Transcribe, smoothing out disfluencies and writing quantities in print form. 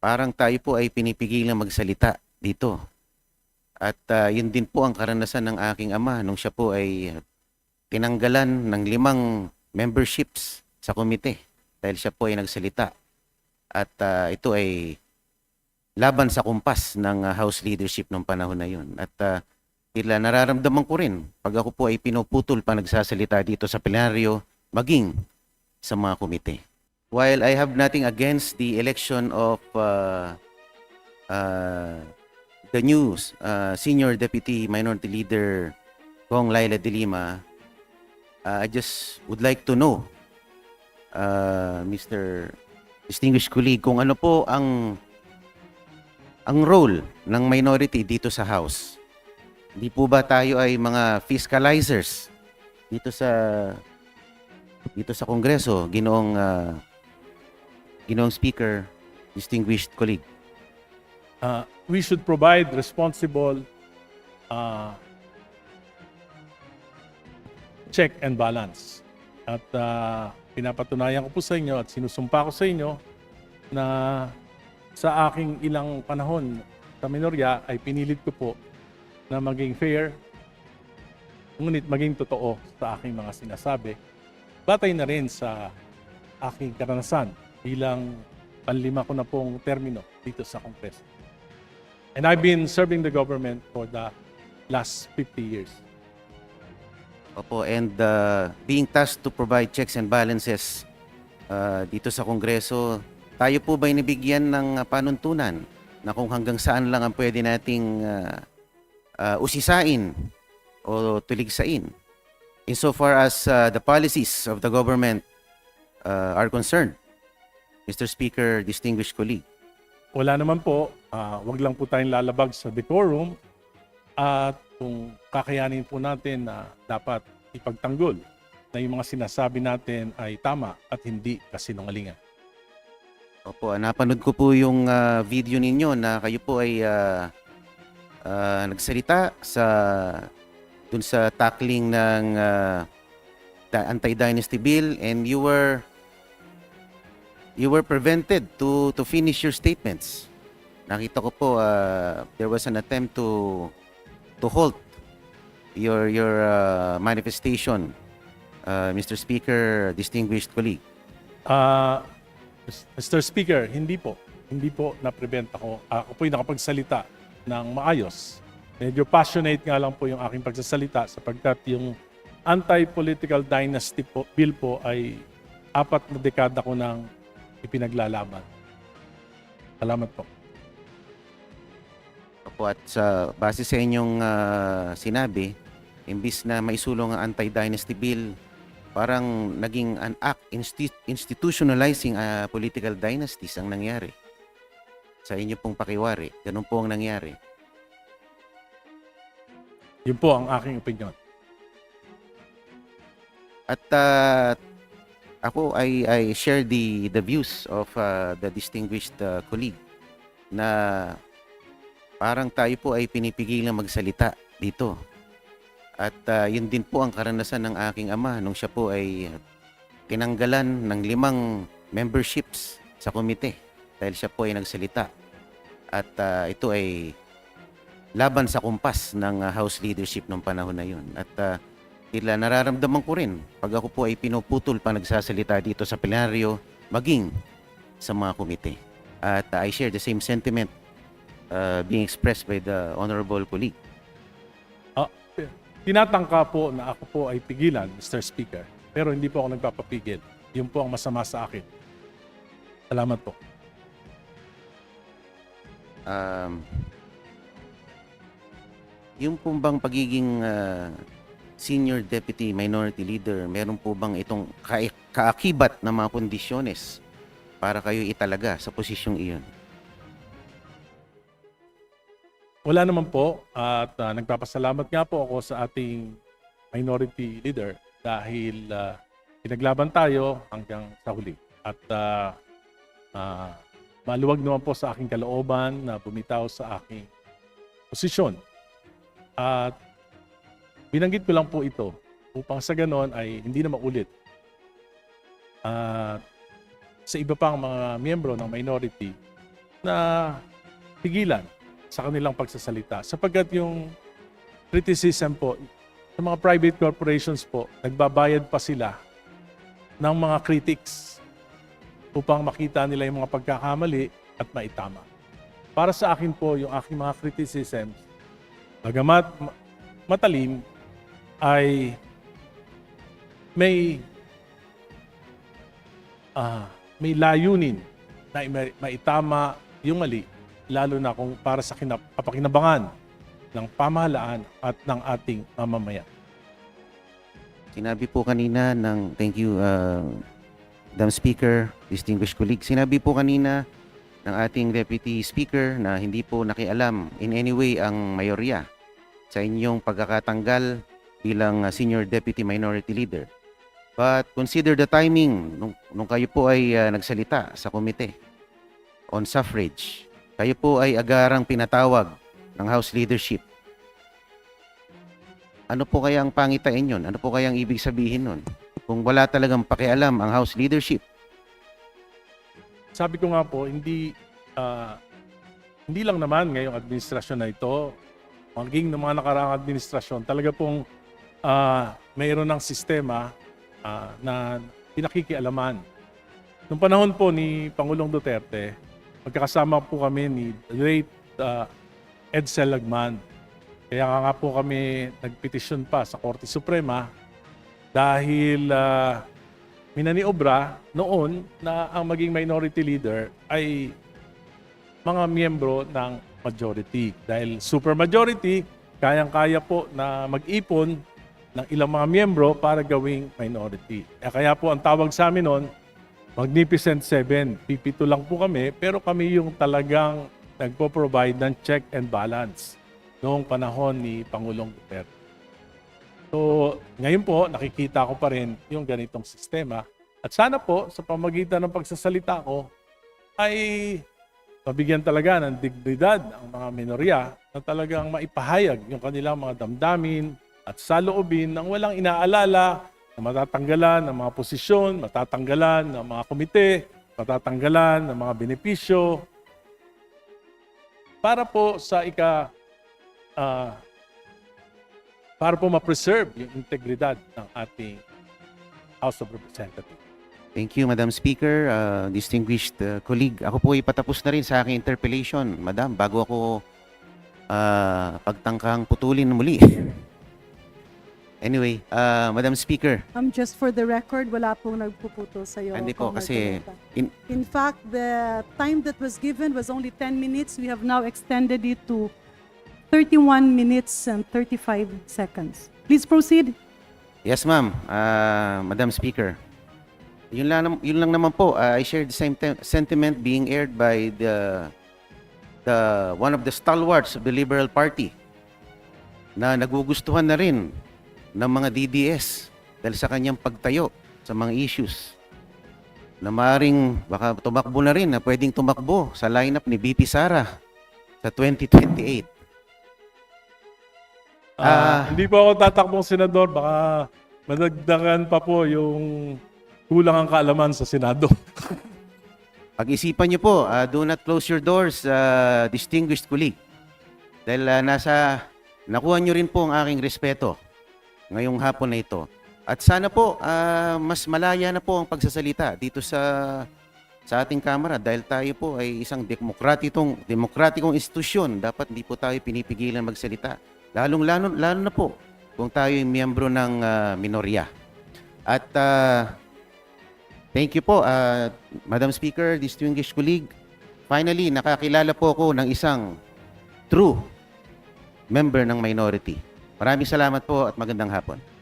parang tayo po ay pinipigilang magsalita dito. At yun din po ang karanasan ng aking ama nung siya po ay tinanggalan ng 5 memberships sa komite dahil siya po ay nagsalita. At ito ay laban sa kumpas ng House leadership nung panahon na yun. At tila nararamdaman ko rin pag ako po ay pinuputol pa nagsasalita dito sa plenaryo, maging sa mga komite. While I have nothing against the election of the new Senior Deputy Minority Leader Kong Laila de Lima, I just would like to know, Mr. Distinguished Colleague, kung ano po ang role ng minority dito sa House. Hindi po ba tayo ay mga fiscalizers dito sa Kongreso, Ginoong Speaker, distinguished colleague? We should provide responsible check and balance. At pinapatunayan ko po sa inyo at sinusumpa ko sa inyo na sa aking ilang panahon sa minorya ay pinilit ko po na maging fair, ngunit maging totoo sa aking mga sinasabi. Batay na rin sa aking karanasan bilang panlima ko na pong termino dito sa Kongreso. And I've been serving the government for the last 50 years. Opo, and being tasked to provide checks and balances dito sa Kongreso, tayo po ba'y nabigyan ng panuntunan na kung hanggang saan lang ang pwede nating usisain o tuligsain insofar as the policies of the government are concerned, Mr. Speaker, distinguished colleague? Wala naman po, wag lang po tayong lalabag sa decorum at kung kakayanin po natin na dapat ipagtanggol na yung mga sinasabi natin ay tama at hindi kasinungalingan. Opo, napanood ko po yung video ninyo na kayo po ay nagsalita dun sa tackling ng anti-dynasty bill, and you were prevented to finish your statements. Nakita ko po there was an attempt to halt your manifestation, Mr. Speaker, distinguished colleague. Mr. Speaker, hindi po na-prevent ako. Ako po'y nakapagsalita ng maayos. Medyo passionate nga lang po yung aking pagsasalita sapagkat yung anti-political dynasty bill po ay 4 na dekada ko nang ipinaglalaban. Salamat po. Opo, at base sa inyong sinabi, imbis na maisulong ang anti-dynasty bill, parang naging an act institutionalizing political dynasties ang nangyari. Sa inyo pong pakiwari, ganun po ang nangyari. Yun po ang aking opinion. At ako I share the views of the distinguished colleague na parang tayo po ay pinipigilang magsalita dito. At yun din po ang karanasan ng aking ama nung siya po ay tinanggalan ng 5 memberships sa komite dahil siya po ay nagsalita. At ito ay laban sa kumpas ng House leadership nung panahon na yun. At tila nararamdaman ko rin pag ako po ay pinuputol pa nagsasalita dito sa plenaryo, maging sa mga komite. At I share the same sentiment being expressed by the honorable colleague. Tinatangka po na ako po ay pigilan, Mr. Speaker, pero hindi po ako nagpapapigil. Yun po ang masama sa akin. Salamat po. Yung pong bang pagiging Senior Deputy Minority Leader, meron po bang itong kaakibat na mga kondisyones para kayo italaga sa posisyong iyon? Wala naman po at nagpapasalamat nga po ako sa ating minority leader dahil pinaglaban tayo hanggang sa huli. At maluwag naman po sa aking kalooban na bumitaw sa aking posisyon. At binanggit ko lang po ito upang sa ganon ay hindi na maulit. Sa iba pang mga miyembro ng minority na pigilan sa kanilang pagsasalita. Sapagkat yung criticism po, sa mga private corporations po, nagbabayad pa sila ng mga critics upang makita nila yung mga pagkakamali at maitama. Para sa akin po, yung aking mga criticisms, bagamat matalim, ay may layunin na maitama yung mali, lalo na kung para sa kapakinabangan ng pamahalaan at ng ating mamamayan. Sinabi po kanina thank you, Madam Speaker, distinguished colleague. Sinabi po kanina ng ating Deputy Speaker na hindi po nakialam in any way ang mayorya sa inyong pagkakatanggal bilang Senior Deputy Minority Leader. But consider the timing nung kayo po ay nagsalita sa komite on suffrage. Kayo po ay agarang pinatawag ng House Leadership. Ano po kaya ang pangitain yun? Ano po kaya ang ibig sabihin nun? Kung wala talagang pakialam ang House Leadership. Sabi ko nga po, hindi lang naman ngayong administrasyon na ito, maging ng mga nakaraang administrasyon, talaga pong mayroon ng sistema na pinakikialaman. Noong panahon po ni Pangulong Duterte, magkakasama po kami ni late Edsel Lagman. Kaya nga po kami nagpetisyon pa sa Korte Suprema dahil minaniobra noon na ang maging minority leader ay mga miyembro ng majority. Dahil supermajority, kayang-kaya po na mag-ipon ng ilang mga miyembro para gawing minority. Kaya po ang tawag sa amin noon, Magnificent Seven. Pipito lang po kami, pero kami yung talagang nagpo-provide ng check and balance noong panahon ni Pangulong Duterte. So, ngayon po, nakikita ko pa rin yung ganitong sistema. At sana po, sa pamagitan ng pagsasalita ko, ay mabigyan talaga ng dignidad ang mga minorya na talagang maipahayag yung kanilang mga damdamin at saloobin nang walang inaalala na matatanggalan ng mga posisyon, matatanggalan ng mga komite, matatanggalan ng mga benepisyo para po sa para po ma-preserve yung integridad ng ating House of Representatives. Thank you, Madam Speaker. Distinguished colleague, ako po ay patapos na rin sa aking interpellation, Madam, bago ako pagtangkang putulin muli. Anyway, Madam Speaker, Just for the record, wala pong nagpuputol sa iyo. hindi po kasi In fact, the time that was given was only 10 minutes. We have now extended it to 31 minutes and 35 seconds. Please proceed. yes, ma'am, Madam Speaker. Yun lang naman po. I share the same sentiment being aired by the one of the stalwarts of the Liberal Party na nagugustuhan na rin ng mga DDS dahil sa kanyang pagtayo sa mga issues na maaaring baka tumakbo na rin, na pwedeng tumakbo sa lineup ni BP Sara sa 2028. Hindi po ako tatakbong senador, baka madagdagan pa po yung kulang ang kaalaman sa Senado. Pag-isipan niyo po, do not close your doors, distinguished colleague. Dahil nakuha niyo rin po ang aking respeto ngayong hapon na ito. At sana po, mas malaya na po ang pagsasalita dito sa ating Kamara dahil tayo po ay isang demokratikong institusyon. Dapat hindi po tayo pinipigilan magsalita. Lalo na po kung tayo ay miyembro ng minorya. At thank you po, Madam Speaker, distinguished colleague. Finally, nakakilala po ako ng isang true member ng minority. Maraming salamat po at magandang hapon.